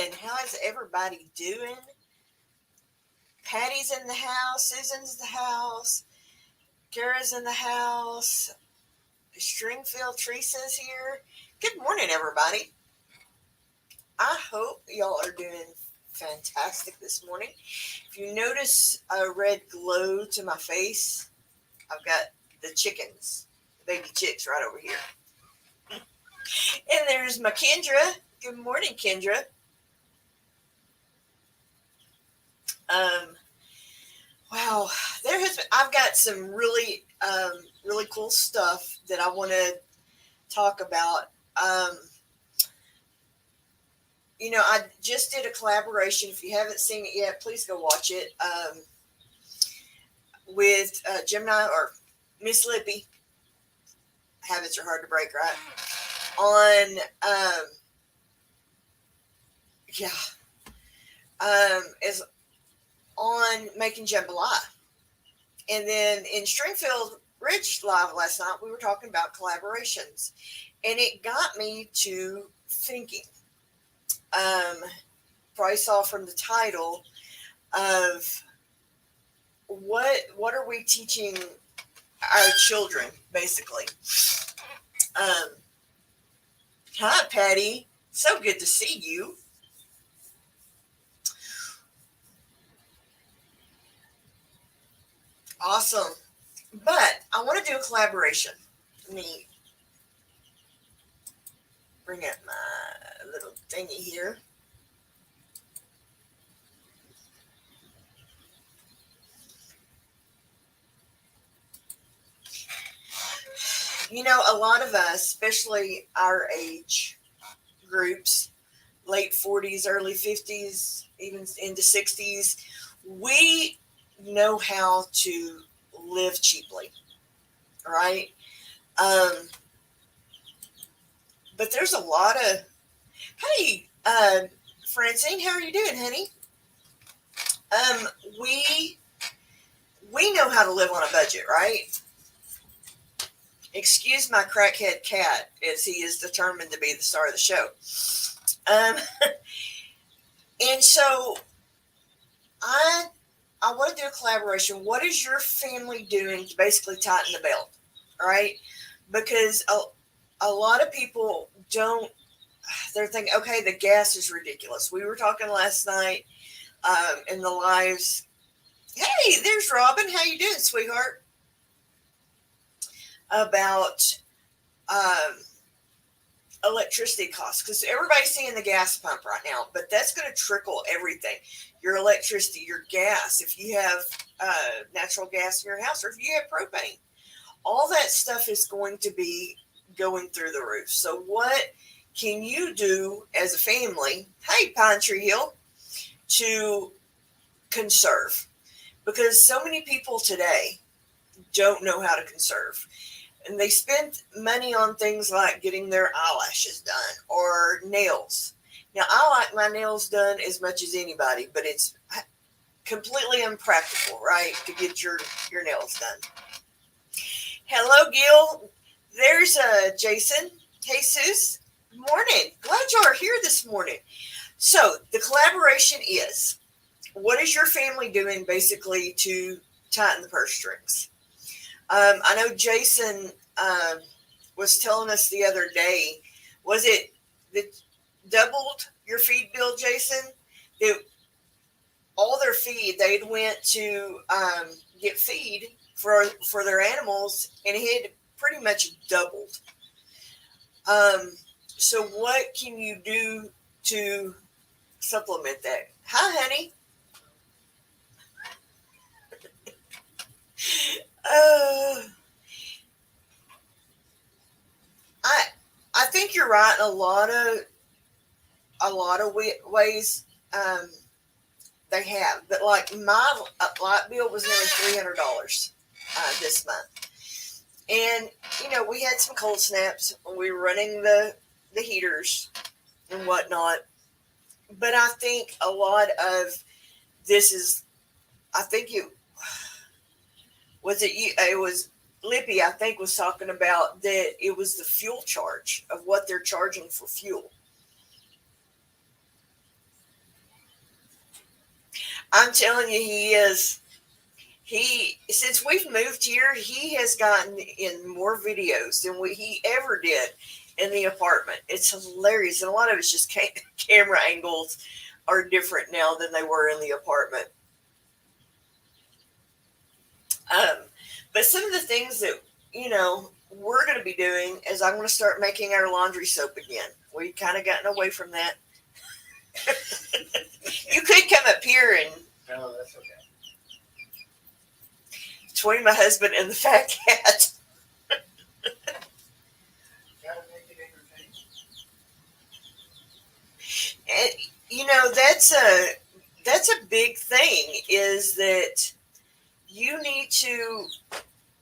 morning. How is everybody doing? Patty's in the house. Susan's in the house. Kara's in the house. Stringfield Teresa's here. Good morning, everybody. I hope y'all are doing fantastic this morning. If you notice a red glow to my face, I've got the chickens, the baby chicks right over here. And there's my Kendra. Good morning, Kendra. Um, wow, I've got some really cool stuff that I want to talk about. Um, I just did a collaboration. If you haven't seen it yet, please go watch it. With Gemini or Miss Lippy. Habits are hard to break, right? On, yeah, is on making jambalaya. And then in Stringfield Ridge Live last night, we were talking about collaborations. And it got me to thinking. Probably saw from the title of what are we teaching our children, basically. Hi, Patty. So good to see you. Awesome. But I want to do a collaboration. Let me bring up my little thingy here. A lot of us, especially our age groups, late 40s, early 50s, even into 60s, we know how to live cheaply, right? Um, but there's a lot of, hey, Francine, how are you doing, honey? Um, we we know how to live on a budget, right? Excuse my crackhead cat, as he is determined to be the star of the show. Um, and so I I want to do a collaboration. What is your family doing to basically tighten the belt, right? Because a lot of people don't. They're thinking, okay, the gas is ridiculous. We were talking last night in the lives. Hey, there's Robin. How you doing, sweetheart? About um, electricity costs because everybody's seeing the gas pump right now, but that's going to trickle everything. Your electricity, your gas, if you have natural gas in your house, or if you have propane, all that stuff is going to be going through the roof. So what can you do as a family? Hey, Pine Tree Hill, to conserve, because so many people today don't know how to conserve. And they spend money on things like getting their eyelashes done or nails. Now, I like my nails done as much as anybody, but it's completely impractical, right, to get your nails done. Hello, Gil. There's Jason. Jesus. Morning. Glad you are here this morning. So the collaboration is, what is your family doing basically to tighten the purse strings? I know Jason was telling us the other day, was it that doubled your feed bill, Jason? That all their feed, they'd went to get feed for their animals, and it had pretty much doubled. So what can you do to supplement that? Hi, honey. Uh, I I think you're right in a lot of ways. They have, but like my light bill was nearly $300 this month, and we had some cold snaps when we were running the heaters and whatnot. But I think a lot of this is, I think it was Lippy, I think, was talking about that it was the fuel charge of what they're charging for fuel. I'm telling you, he is. He since we've moved here, he has gotten in more videos than he ever did in the apartment. It's hilarious, and a lot of it's just camera angles are different now than they were in the apartment. Um, but some of the things that we're going to be doing is I'm going to start making our laundry soap again. We've kind of gotten away from that. You could come up here and. No, that's okay. Between my husband and the fat cat. Gotta make it entertaining. And that's a big thing, is that you need to,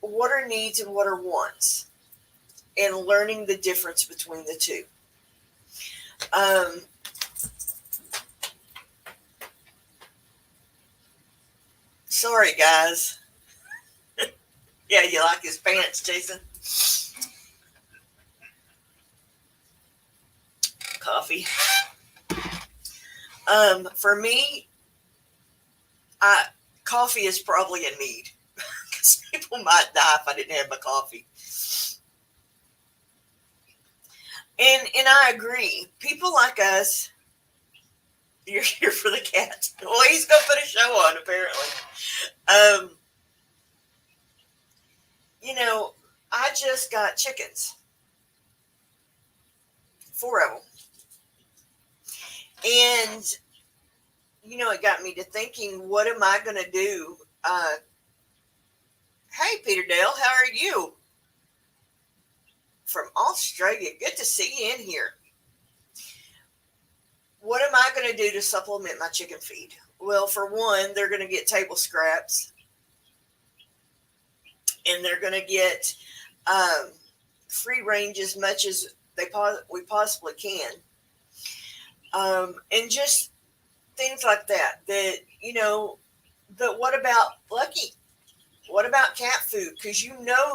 what are needs and what are wants, and learning the difference between the two. Sorry, guys. Yeah, you like his pants, Jason? Coffee. For me, coffee is probably a need, because people might die if I didn't have my coffee. And I agree. People like us. You're here for the cat. Well, he's gonna put a show on, apparently. I just got chickens. 4 of them. And, it got me to thinking, what am I going to do? Hey, Peter Dale, how are you? From Australia. Good to see you in here. What am I going to do to supplement my chicken feed? Well, for one, they're going to get table scraps. And they're going to get free range as much as we possibly can. And just things like that. But what about Lucky? What about cat food? Because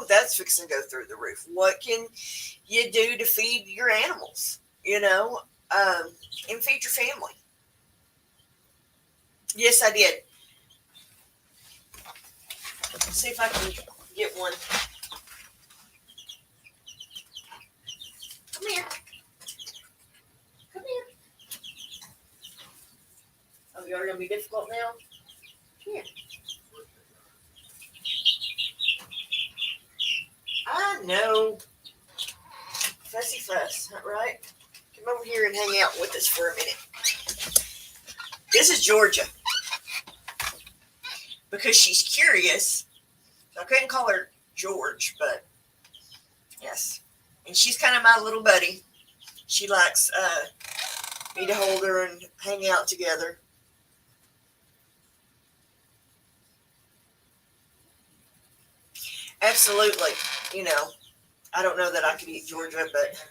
that's fixing to go through the roof. What can you do to feed your animals? And feed your family. Yes, I did. Let's see if I can get one. Come here. Come here. Oh, you're going to be difficult now? Here. I know. Fussy fuss, right? Come over here and hang out with us for a minute. This is Georgia. Because she's curious. I couldn't call her George, but yes. And she's kind of my little buddy. She likes me to hold her and hang out together. Absolutely. I don't know that I could eat Georgia, but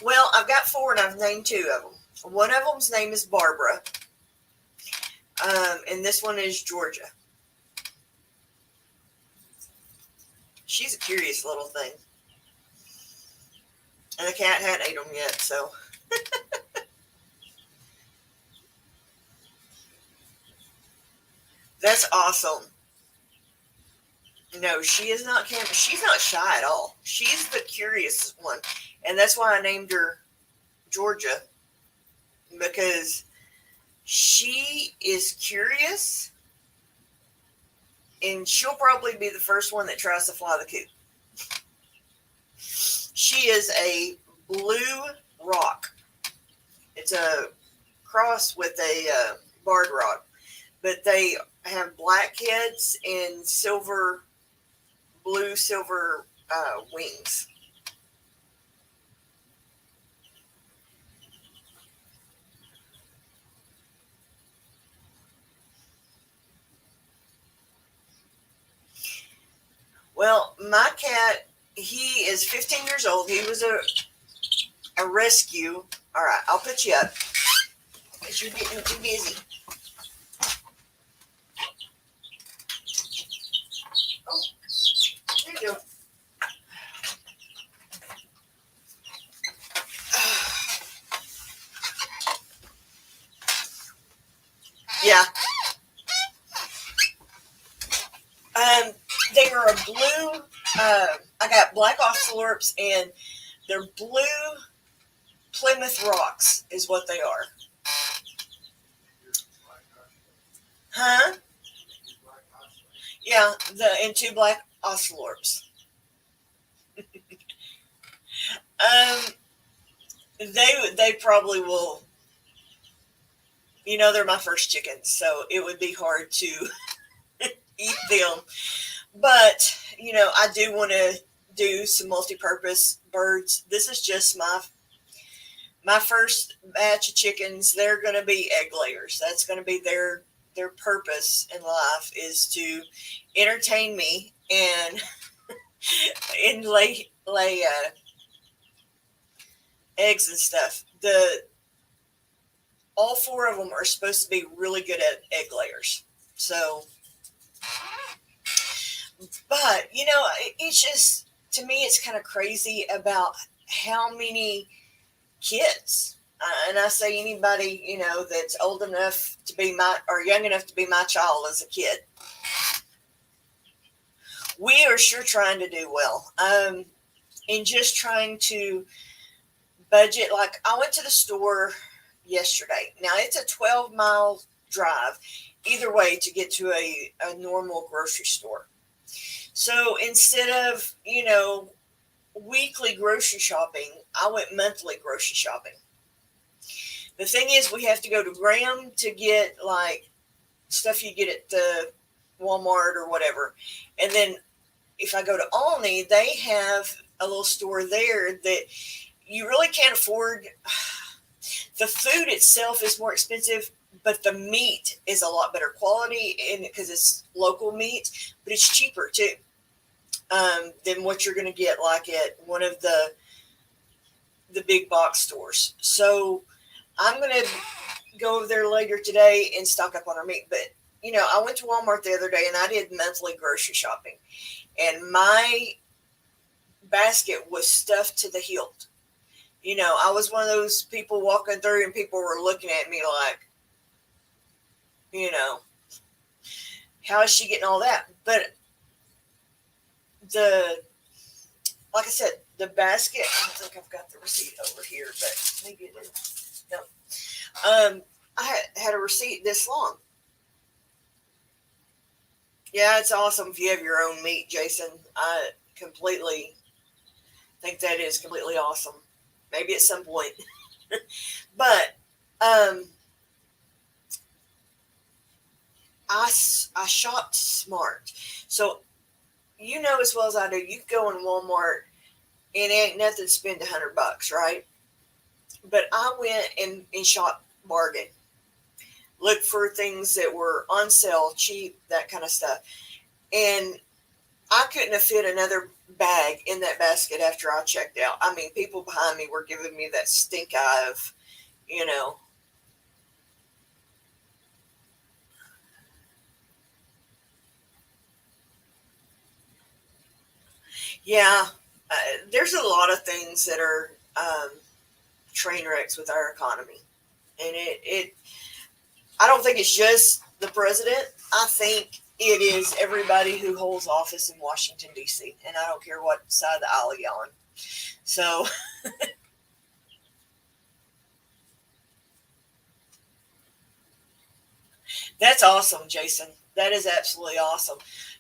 well, I've got 4 and I've named 2 of them. One of them's name is Barbara, and this one is Georgia. She's a curious little thing, and the cat hadn't ate them yet, so. That's awesome. No, she is not camera. She's not shy at all. She's the curious one. And that's why I named her Georgia. Because she is curious. And she'll probably be the first one that tries to fly the coop. She is a blue rock. It's a cross with a barred rock. But they have black heads and blue silver wings. Well, my cat, he is 15 years old. He was a rescue. All right, I'll put you up because you're getting too busy. Oh, there you go. Yeah. Um, they are a blue. I got black ocelots, and they're blue Plymouth rocks, is what they are. Huh? Yeah, the and two black ocelots. Um, they probably will. They're my first chickens, so it would be hard to eat them. But I do want to do some multi-purpose birds. This is just my first batch of chickens. They're going to be egg layers. That's going to be their purpose in life, is to entertain me and lay eggs and stuff. The All four of them are supposed to be really good at egg layers. So, but it's just, to me, it's kind of crazy about how many kids. And I say anybody, that's old enough to be or young enough to be my child as a kid. We are sure trying to do well. And just trying to budget. Like, I went to the store yesterday. Now, it's a 12-mile drive either way to get to a normal grocery store. So instead of, weekly grocery shopping, I went monthly grocery shopping. The thing is, we have to go to Graham to get like stuff you get at the Walmart or whatever. And then if I go to Alney, they have a little store there that you really can't afford. The food itself is more expensive, but the meat is a lot better quality, and because it's local meat, but it's cheaper too, than what you're going to get like at one of the big box stores. So I'm going to go over there later today and stock up on our meat. But I went to Walmart the other day and I did monthly grocery shopping, and my basket was stuffed to the hilt. I was one of those people walking through and people were looking at me like, how is she getting all that? But like I said, the basket, I don't think I've got the receipt over here, but maybe it is. No. I had a receipt this long. Yeah, it's awesome if you have your own meat, Jason. I completely think that is completely awesome. Maybe at some point. But I shopped smart. So as well as I do, you can go in Walmart and it ain't nothing to spend $100, right? But I went and shopped bargain. Looked for things that were on sale, cheap, that kind of stuff. And I couldn't have fit another bag in that basket after I checked out. I mean, people behind me were giving me that stink eye of, you know, yeah, there's a lot of things that are train wrecks with our economy. And I don't think it's just the president. I think it is everybody who holds office in Washington, D.C. And I don't care what side of the aisle you're on. So that's awesome, Jason. That is absolutely awesome.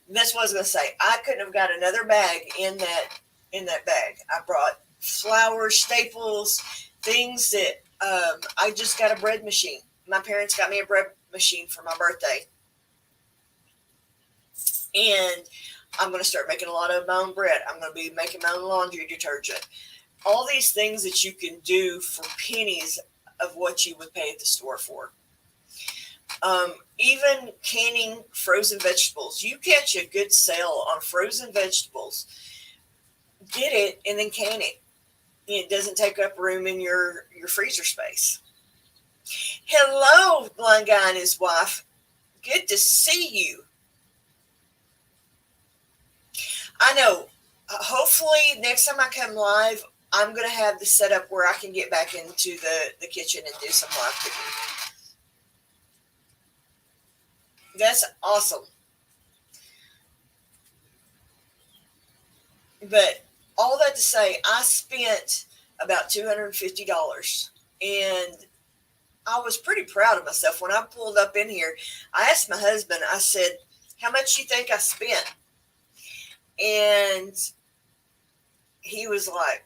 And that's what I was going to say. I couldn't have got another bag in that bag. I brought flowers, staples, things that I just got a bread machine. My parents got me a bread machine for my birthday. And I'm going to start making a lot of my own bread. I'm going to be making my own laundry detergent. All these things that you can do for pennies of what you would pay at the store for. Even canning frozen vegetables. You catch a good sale on frozen vegetables. Get it and then can it. It doesn't take up room in your freezer space. Hello, blind guy and his wife. Good to see you. I know. Hopefully, next time I come live, I'm going to have the setup where I can get back into the kitchen and do some live cooking. That's awesome. But all that to say, I spent about $250, and I was pretty proud of myself when I pulled up in here. I asked my husband, I said, "How much you think I spent?" And he was like,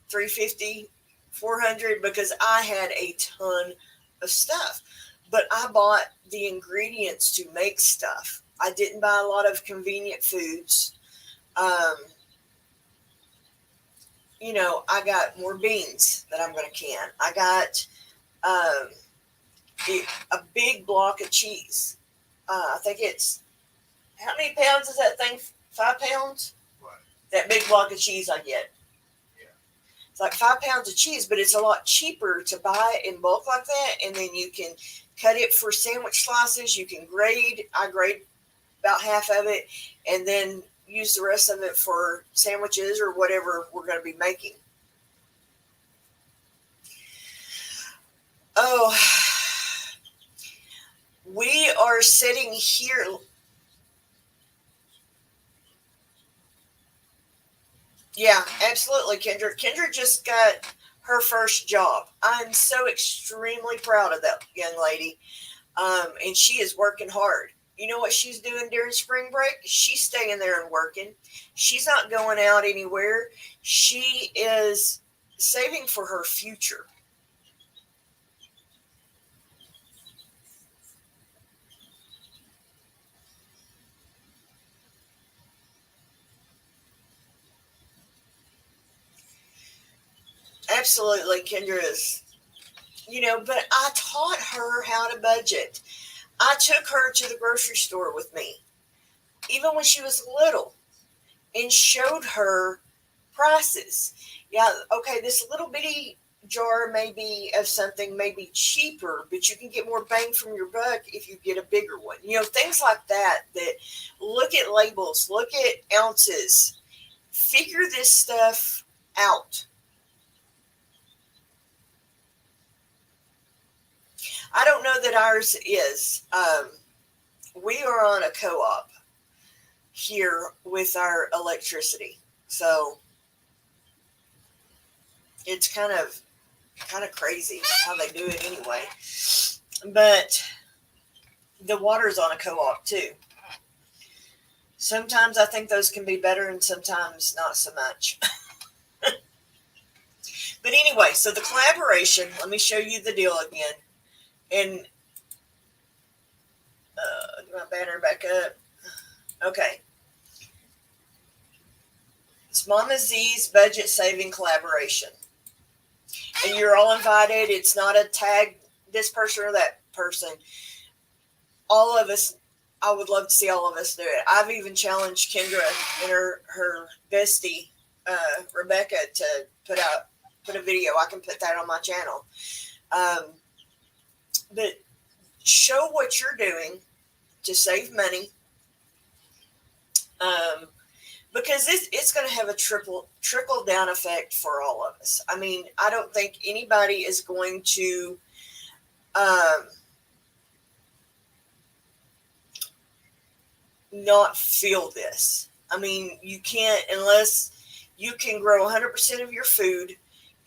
350, 400, because I had a ton of stuff. But I bought the ingredients to make stuff. I didn't buy a lot of convenient foods. Um, I got more beans that I'm going to can. I got um, a big block of cheese. I think it's, how many pounds is that thing? 5 pounds? What? That big block of cheese I get. Yeah. It's like 5 pounds of cheese, but it's a lot cheaper to buy in bulk like that. And then you can cut it for sandwich slices. You can grade. I grade about half of it, and then use the rest of it for sandwiches or whatever we're going to be making. Oh, we are sitting here. Yeah, absolutely, Kendra. Kendra just got her first job. I'm so extremely proud of that young lady. And she is working hard. You know what she's doing during spring break? She's staying there and working. She's not going out anywhere. She is saving for her future. Absolutely, Kendra is. But I taught her how to budget. I took her to the grocery store with me, even when she was little, and showed her prices. Yeah, okay, this little bitty jar maybe of something may be cheaper, but you can get more bang from your buck if you get a bigger one. Things like that. That look at labels, look at ounces, figure this stuff out. I don't know that ours is. We are on a co-op here with our electricity, so it's kind of crazy how they do it anyway. But the water's on a co-op too. Sometimes I think those can be better, and sometimes not so much. But anyway, so the collaboration. Let me show you the deal again, and get my banner back up. Okay, it's Mama Z's budget saving collaboration, and you're all invited. It's not a tag this person or that person. All of us, I would love to see all of us do it. I've even challenged Kendra and her bestie Rebecca to put a video. I can put that on my channel. Um, but show what you're doing to save money, um, because it's going to have a trickle down effect for all of us. I mean, I don't think anybody is going to um, not feel this. I mean, you can't unless you can grow 100% of your food,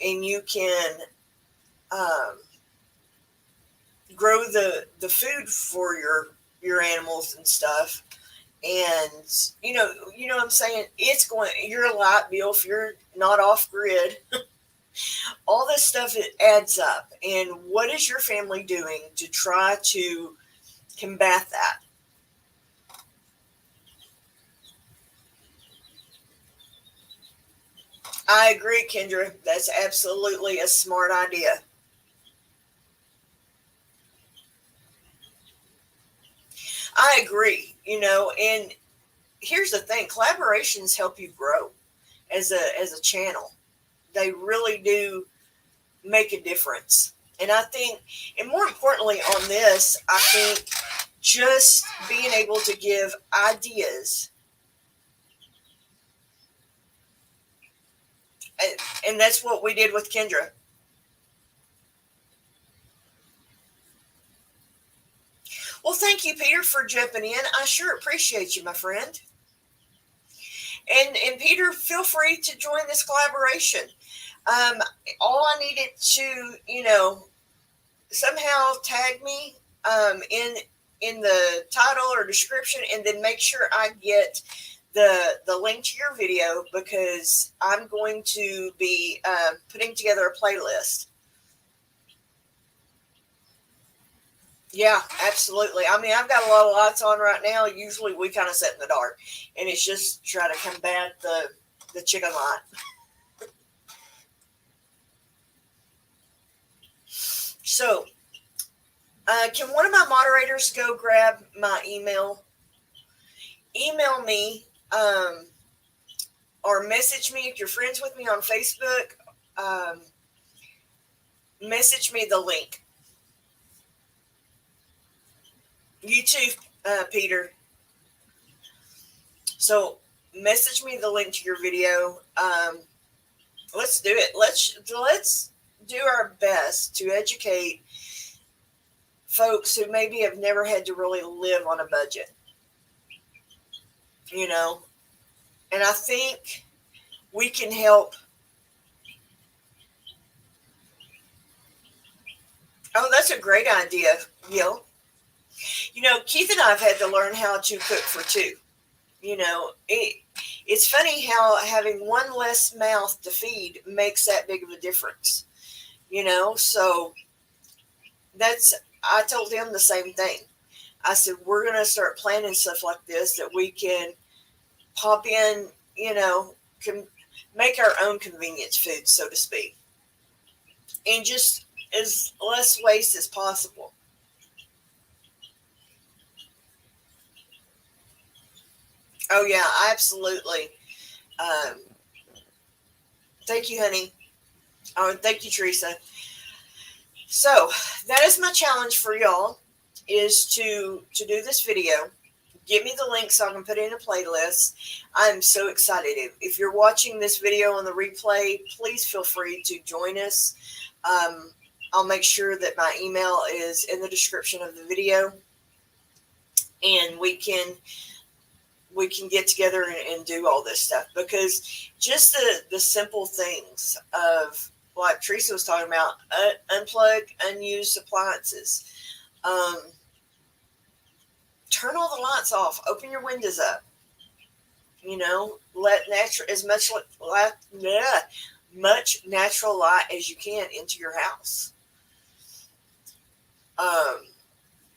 and you can um, grow the food for your animals and stuff. And what I'm saying, your light bill, if you're not off grid, all this stuff, it adds up. And what is your family doing to try to combat that? I agree, Kendra. That's absolutely a smart idea. I agree. And here's the thing: collaborations help you grow as a channel. They really do make a difference. And I think, and more importantly on this, I think just being able to give ideas, and that's what we did with Kendra. Well, thank you, Peter, for jumping in. I sure appreciate you, my friend. And Peter, feel free to join this collaboration. Um, all I needed to, somehow tag me in the title or description, and then make sure I get the link to your video, because I'm going to be putting together a playlist. Yeah, absolutely. I mean, I've got a lot of lights on right now. Usually we kind of sit in the dark, and it's just try to combat the chicken light. So, can one of my moderators go grab my email? Email me, or message me if you're friends with me on Facebook. Um, Message me the link. You too, Peter. So message me the link to your video. Let's do it. Let's do our best to educate folks who maybe have never had to really live on a budget. And I think we can help. Oh, that's a great idea, Gil. Keith and I have had to learn how to cook for two. It's funny how having one less mouth to feed makes that big of a difference. So I told him the same thing. I said, we're going to start planning stuff like this that we can pop in, can make our own convenience food, so to speak, and just as less waste as possible. Oh, yeah, absolutely. Um, Thank you, honey. Oh, and thank you, Teresa. So that is my challenge for y'all, is to do this video. Give me the link so I can put it in a playlist. I'm so excited. If you're watching this video on the replay, please feel free to join us. I'll make sure that my email is in the description of the video, and we can get together and do all this stuff, because just the simple things of, like Teresa was talking about, unplug unused appliances, turn all the lights off, open your windows up, let much natural light as you can into your house.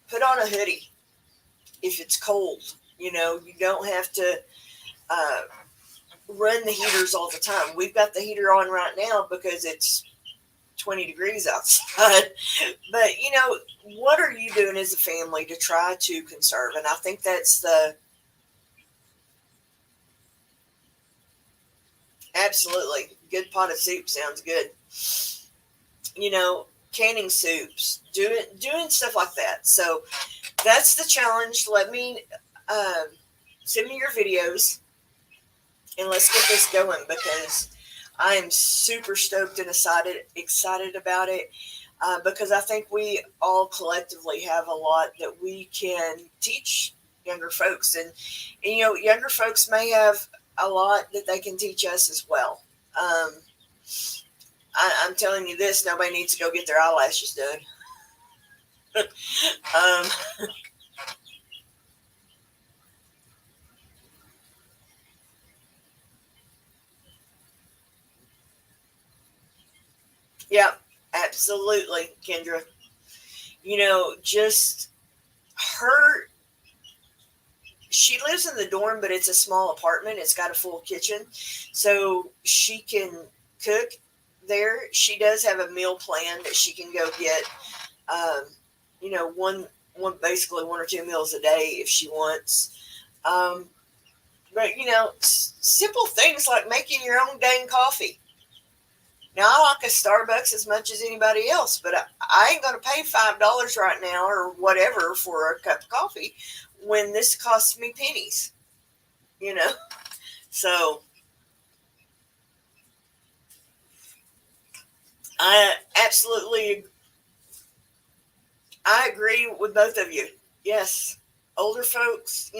Put on a hoodie if it's cold. You don't have to run the heaters all the time. We've got the heater on right now because it's 20 degrees outside. But, what are you doing as a family to try to conserve? And I think that's absolutely good. Pot of soup sounds good. Canning soups, doing stuff like that. So that's the challenge. Let me send me your videos, and let's get this going, because I am super stoked and excited about it, because I think we all collectively have a lot that we can teach younger folks, and younger folks may have a lot that they can teach us as well. I'm telling you this, nobody needs to go get their eyelashes done. Yeah, absolutely, Kendra. Just her, she lives in the dorm, but it's a small apartment. It's got a full kitchen, so she can cook there. She does have a meal plan that she can go get, basically one or two meals a day if she wants. But, simple things like making your own dang coffee. Now, I like a Starbucks as much as anybody else, but I ain't going to pay $5 right now or whatever for a cup of coffee when this costs me pennies, So I agree with both of you. Yes, older folks,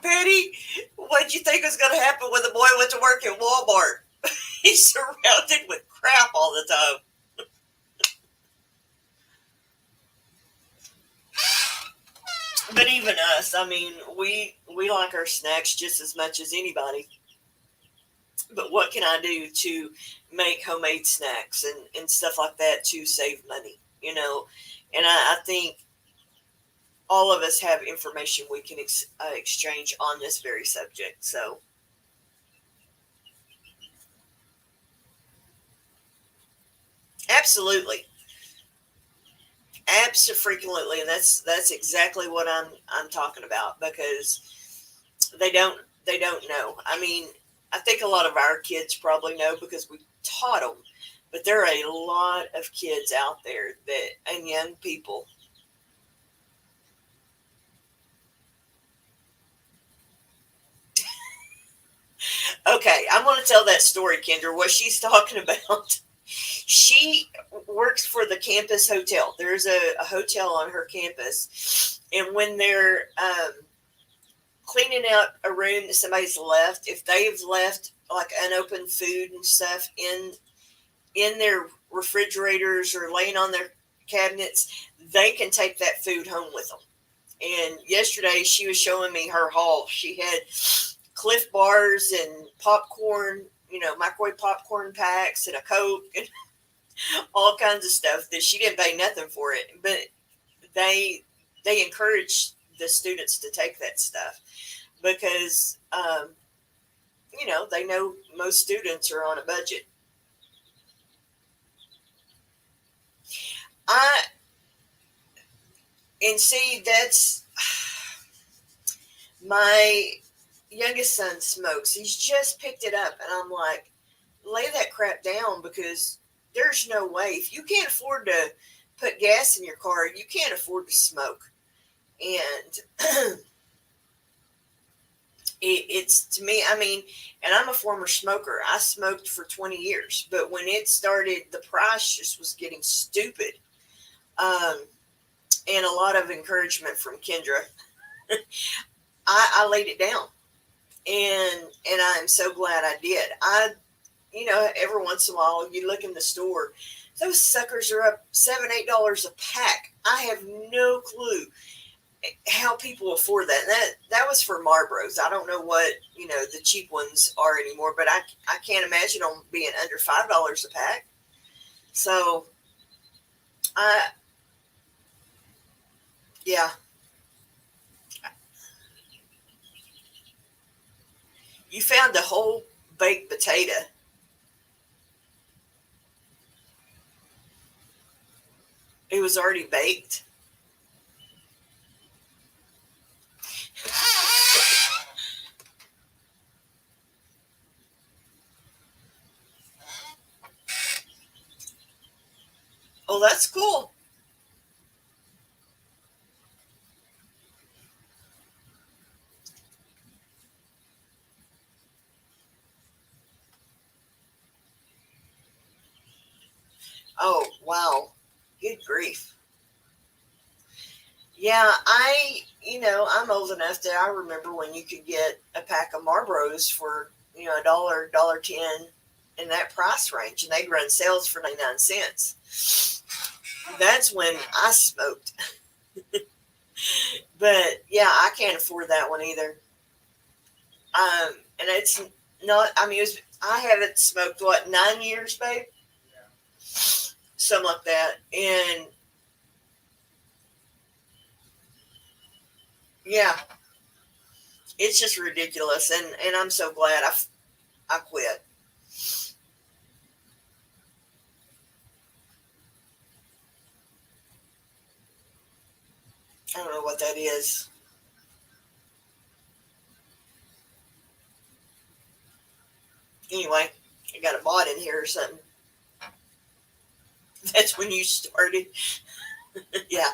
Patty, what'd you think was going to happen when the boy went to work at Walmart? He's surrounded with crap all the time. But even us, I mean, we like our snacks just as much as anybody. But what can I do to make homemade snacks and stuff like that to save money? And I think all of us have information we can exchange on this very subject. So absolutely, absolutely, and that's exactly what I'm talking about because they don't they don't know. I mean, I think a lot of our kids probably know because we taught them, but there are a lot of kids out there that and young people. Okay, I'm going to tell that story, Kendra. What she's talking about. She works for the campus hotel. There's a hotel on her campus, and when they're cleaning out a room that somebody's left, if they've left like unopened food and stuff in their refrigerators or laying on their cabinets, they can take that food home with them. And yesterday she was showing me her haul. She had Cliff bars and popcorn, microwave popcorn packs and a Coke and all kinds of stuff that she didn't pay nothing for it. But they they encourage the students to take that stuff because they know most students are on a budget. I and see that's my youngest son smokes. He's just picked it up, and I'm like, lay that crap down because there's no way if you can't afford to put gas in your car, you can't afford to smoke. And it's to me, I mean, and I'm a former smoker. I smoked for 20 years, but when it started, the price just was getting stupid. Um, and a lot of encouragement from Kendra. I laid it down, and I'm so glad I did. Every once in a while you look in the store, those suckers are up $7, $8 a pack. I have no clue how people afford that. That was for Marlboros. I don't know what the cheap ones are anymore, but I can't imagine them being under $5 a pack. So I yeah, you found a whole baked potato. It was already baked. Oh, that's cool. Oh wow, good grief. Yeah, I'm old enough that I remember when you could get a pack of Marlboros for, a dollar, dollar ten in that price range, and they'd run sales for 99 cents. That's when I smoked. But yeah, I can't afford that one either. And it's not, I mean, I haven't smoked, what, 9 years, babe? Something like that. And yeah, it's just ridiculous. And I'm so glad I quit. I don't know what that is. Anyway, I got a bot in here or something. That's when you started. Yeah,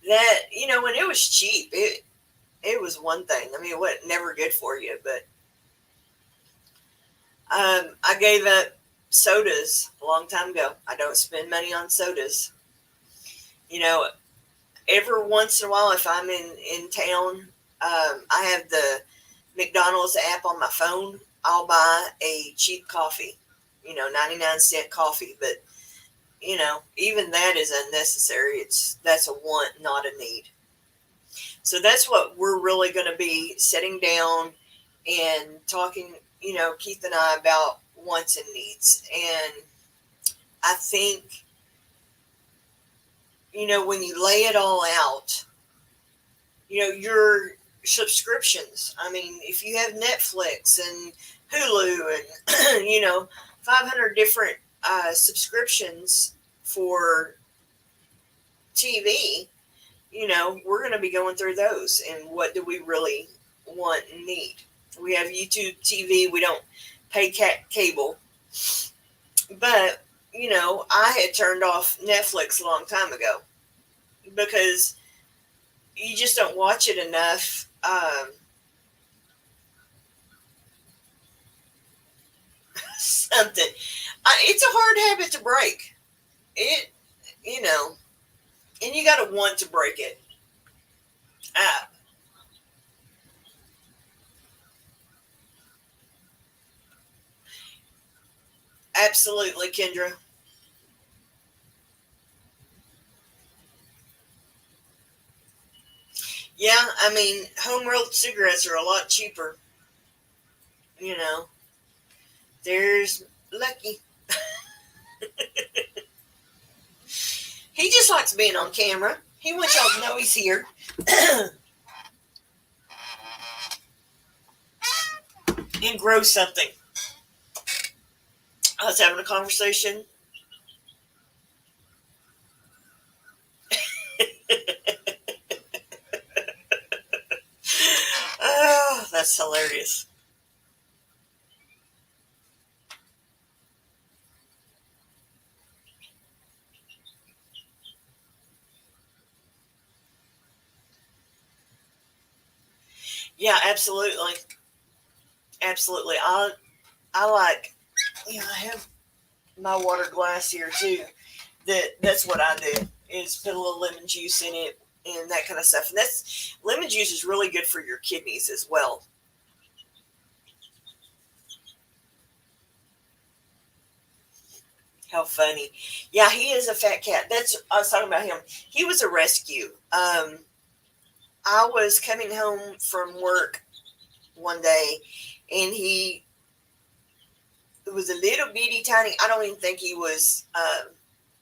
that when it was cheap, it was one thing. I mean, it wasn't never good for you, but I gave up sodas a long time ago. I don't spend money on sodas. You know, every once in a while, if I'm in town, I have the McDonald's app on my phone. I'll buy a cheap coffee, 99-cent coffee. But, even that is unnecessary. That's a want, not a need. So that's what we're really going to be sitting down and talking, Keith and I, about wants and needs. And I think, when you lay it all out, your subscriptions. I mean, if you have Netflix and Hulu and, 500 different subscriptions for TV, we're going to be going through those. And what do we really want and need? We have YouTube TV. We don't pay cable. But, I had turned off Netflix a long time ago because you just don't watch it enough. Something. It's a hard habit to break. It, and you got to want to break it. Uh, Absolutely, Kendra. Yeah, I mean, home rolled cigarettes are a lot cheaper. You know, there's Lucky. He just likes being on camera. He wants y'all to know he's here and grow something. I was having a conversation. Oh, that's hilarious. Yeah, absolutely. Absolutely. I like, I have my water glass here too. That's what I do is put a little lemon juice in it and that kind of stuff. And that's lemon juice is really good for your kidneys as well. How funny. Yeah, he is a fat cat. That's I was talking about him. He was a rescue. I was coming home from work one day and he was a little bitty tiny. I don't even think he was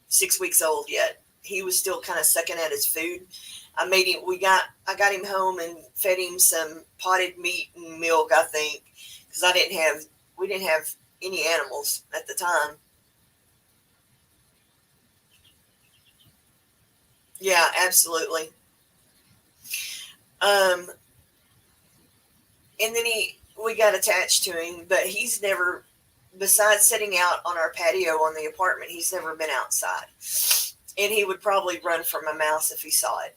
6 weeks old yet. He was still kind of sucking at his food. I got him home and fed him some potted meat and milk, I think, because we didn't have any animals at the time. Yeah, absolutely. Um, and then we got attached to him, but he's never, besides sitting out on our patio on the apartment, he's never been outside. And he would probably run from a mouse if he saw it.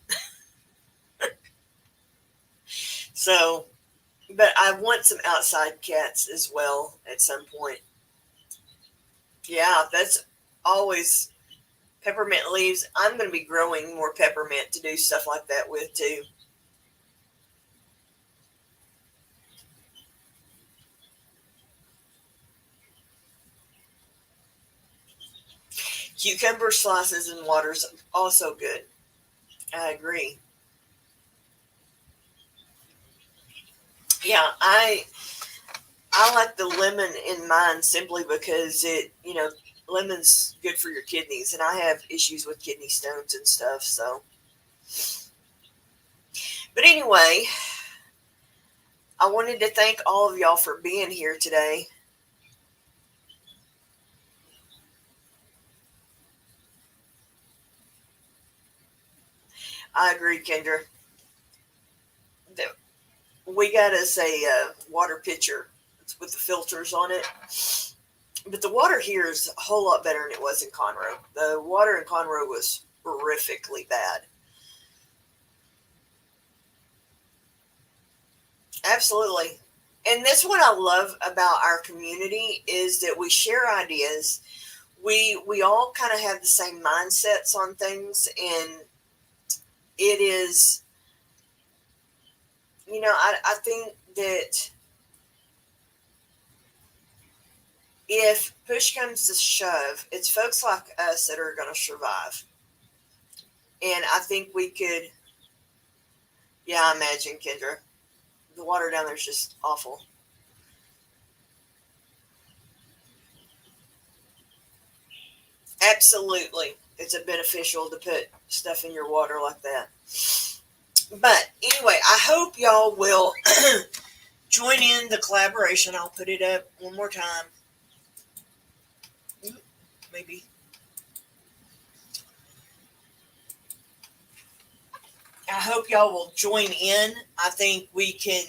So, but I want some outside cats as well at some point. Yeah, that's always peppermint leaves. I'm going to be growing more peppermint to do stuff like that with too. Cucumber slices and water's also good. I agree. Yeah, I like the lemon in mine simply because lemon's good for your kidneys, and I have issues with kidney stones and stuff. So, but anyway, I wanted to thank all of y'all for being here today. I agree, Kendra. We got us a water pitcher with the filters on it. But the water here is a whole lot better than it was in Conroe. The water in Conroe was horrifically bad. Absolutely. And that's what I love about our community is that we share ideas. We all kind of have the same mindsets on things, and it is, I think that if push comes to shove, it's folks like us that are going to survive. And I think we could, yeah, I imagine, Kendra. The water down there is just awful. Absolutely. It's a beneficial to put stuff in your water like that. But anyway, I hope y'all will join in the collaboration. I'll put it up one more time. Maybe. I hope y'all will join in. I think we can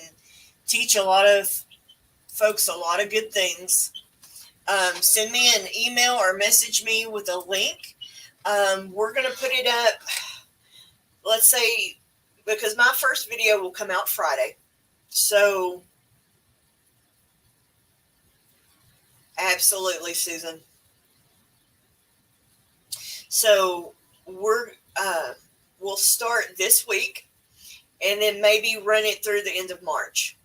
teach a lot of folks a lot of good things. Send me an email or message me with a link. We're going to put it up, let's say, because my first video will come out Friday. So, absolutely, Susan. So, we'll start this week and then maybe run it through the end of March.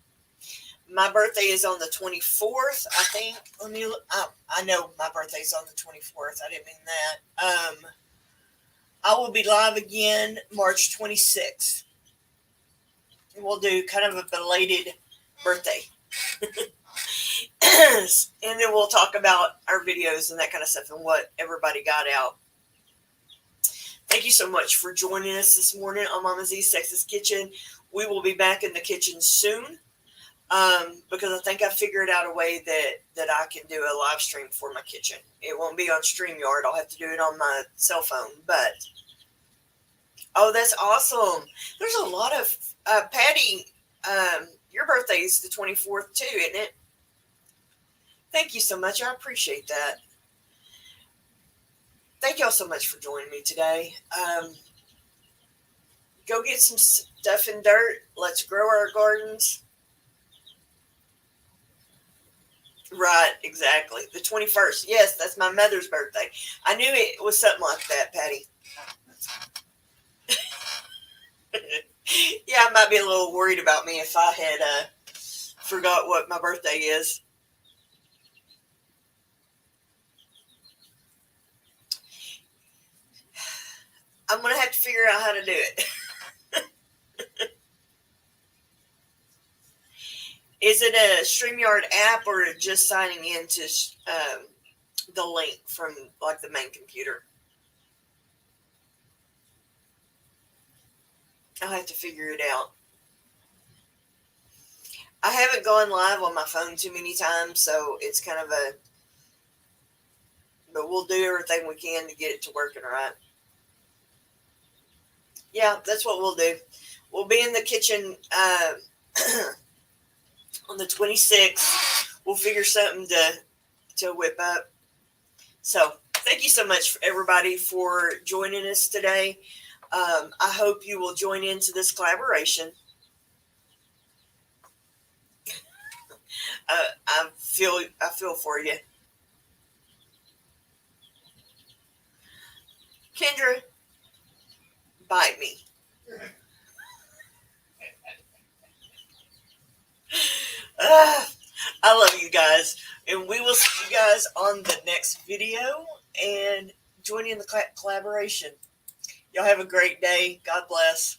My birthday is on the 24th, I think. Let me look. I know my birthday's on the 24th. I didn't mean that. I will be live again March 26th. And we'll do kind of a belated birthday. And then we'll talk about our videos and that kind of stuff and what everybody got out. Thank you so much for joining us this morning on Mama Z's Texas Kitchen. We will be back in the kitchen soon. Because I think I figured out a way that I can do a live stream for my kitchen. It won't be on StreamYard. I'll have to do it on my cell phone. But, oh, that's awesome. There's a lot of, Patty, your birthday is the 24th too, isn't it? Thank you so much. I appreciate that. Thank y'all so much for joining me today. Go get some stuff in dirt. Let's grow our gardens. Right, exactly. The 21st. Yes, that's my mother's birthday. I knew it was something like that, Patty. Yeah, I might be a little worried about me if I had forgot what my birthday is. I'm going to have to figure out how to do it. Is it a StreamYard app or just signing into the link from like the main computer? I'll have to figure it out. I haven't gone live on my phone too many times, so it's kind of a, but we'll do everything we can to get it to working right. Yeah, that's what we'll do. We'll be in the kitchen on the 26th. We'll figure something to whip up. So thank you so much, everybody, for joining us today. I hope you will join into this collaboration. I feel for you. Kendra, bite me. I love you guys. And we will see you guys on the next video and join in the collaboration. Y'all have a great day. God bless.